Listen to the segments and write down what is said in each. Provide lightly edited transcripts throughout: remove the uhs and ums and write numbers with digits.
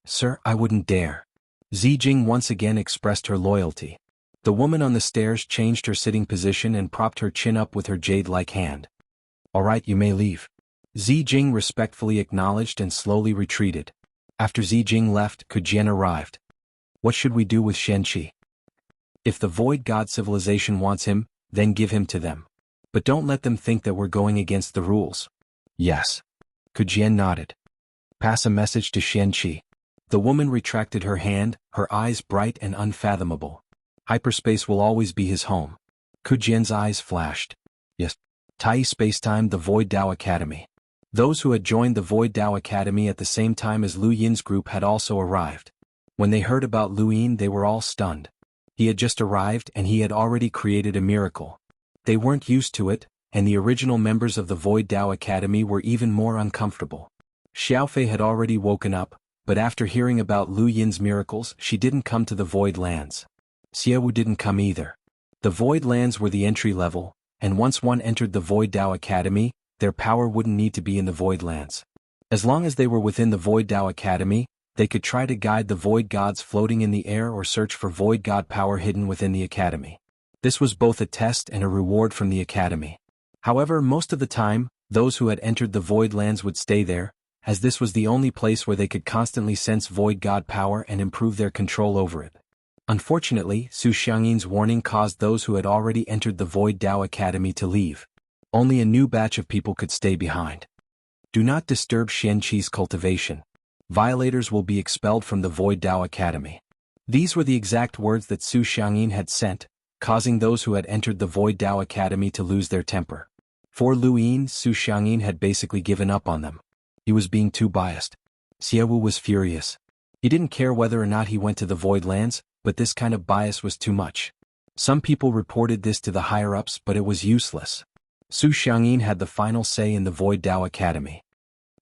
Sir, I wouldn't dare. Zijing once again expressed her loyalty. The woman on the stairs changed her sitting position and propped her chin up with her jade-like hand. All right, you may leave. Zijing respectfully acknowledged and slowly retreated. After Zijing left, Kujian arrived. What should we do with Shenqi? If the Void God civilization wants him, then give him to them. But don't let them think that we're going against the rules. Yes. Kujian nodded. Pass a message to Shenqi. The woman retracted her hand, her eyes bright and unfathomable. Hyperspace will always be his home. Kujian's eyes flashed. Yes. Tai Spacetime, the Void Dao Academy. Those who had joined the Void Dao Academy at the same time as Lu Yin's group had also arrived. When they heard about Lu Yin, they were all stunned. He had just arrived and he had already created a miracle. They weren't used to it, and the original members of the Void Dao Academy were even more uncomfortable. Xiaofei had already woken up, but after hearing about Lu Yin's miracles, she didn't come to the Void Lands. Xiaowu didn't come either. The Void Lands were the entry level, and once one entered the Void Dao Academy, their power wouldn't need to be in the Void Lands. As long as they were within the Void Dao Academy, they could try to guide the Void Gods floating in the air or search for Void God power hidden within the Academy. This was both a test and a reward from the Academy. However, most of the time, those who had entered the Void Lands would stay there, as this was the only place where they could constantly sense Void God power and improve their control over it. Unfortunately, Su Xiangyin's warning caused those who had already entered the Void Dao Academy to leave. Only a new batch of people could stay behind. Do not disturb Shenqi's cultivation. Violators will be expelled from the Void Dao Academy. These were the exact words that Su Xiangyin had sent, causing those who had entered the Void Dao Academy to lose their temper. For Lu Yin, Su Xiangyin had basically given up on them. He was being too biased. Xiaowu was furious. He didn't care whether or not he went to the Void Lands, but this kind of bias was too much. Some people reported this to the higher-ups, but it was useless. Su Xiangyin had the final say in the Void Dao Academy.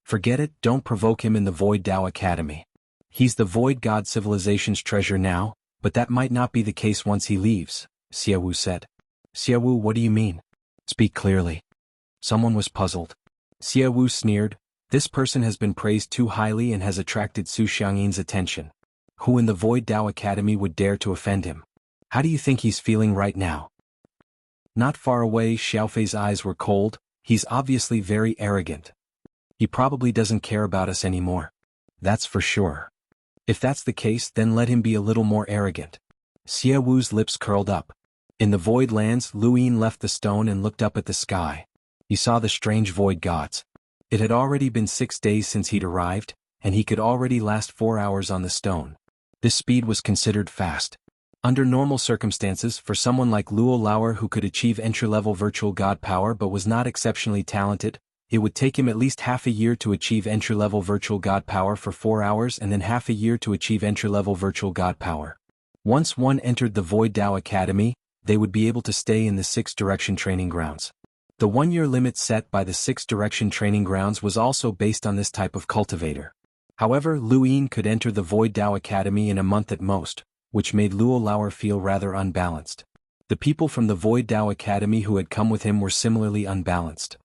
Forget it, don't provoke him in the Void Dao Academy. He's the Void God civilization's treasure now, but that might not be the case once he leaves, Xiaowu said. Xiaowu, what do you mean? Speak clearly. Someone was puzzled. Xiaowu sneered. This person has been praised too highly and has attracted Su Xiangyin's attention. Who in the Void Dao Academy would dare to offend him? How do you think he's feeling right now? Not far away, Xiaofei's eyes were cold. He's obviously very arrogant. He probably doesn't care about us anymore. That's for sure. If that's the case, then let him be a little more arrogant. Xiaowu's lips curled up. In the Void Lands, Lu Yin left the stone and looked up at the sky. He saw the strange Void Gods. It had already been 6 days since he'd arrived, and he could already last 4 hours on the stone. This speed was considered fast. Under normal circumstances, for someone like Luo Lauer who could achieve entry-level virtual god power but was not exceptionally talented, it would take him at least half a year to achieve entry-level virtual god power for 4 hours and then half a year to achieve entry-level virtual god power. Once one entered the Void Dao Academy, they would be able to stay in the 6 Direction Training Grounds. The 1-year limit set by the 6 Direction Training Grounds was also based on this type of cultivator. However, Lu Yin could enter the Void Dao Academy in a month at most, which made Luo Lauer feel rather unbalanced. The people from the Void Dao Academy who had come with him were similarly unbalanced.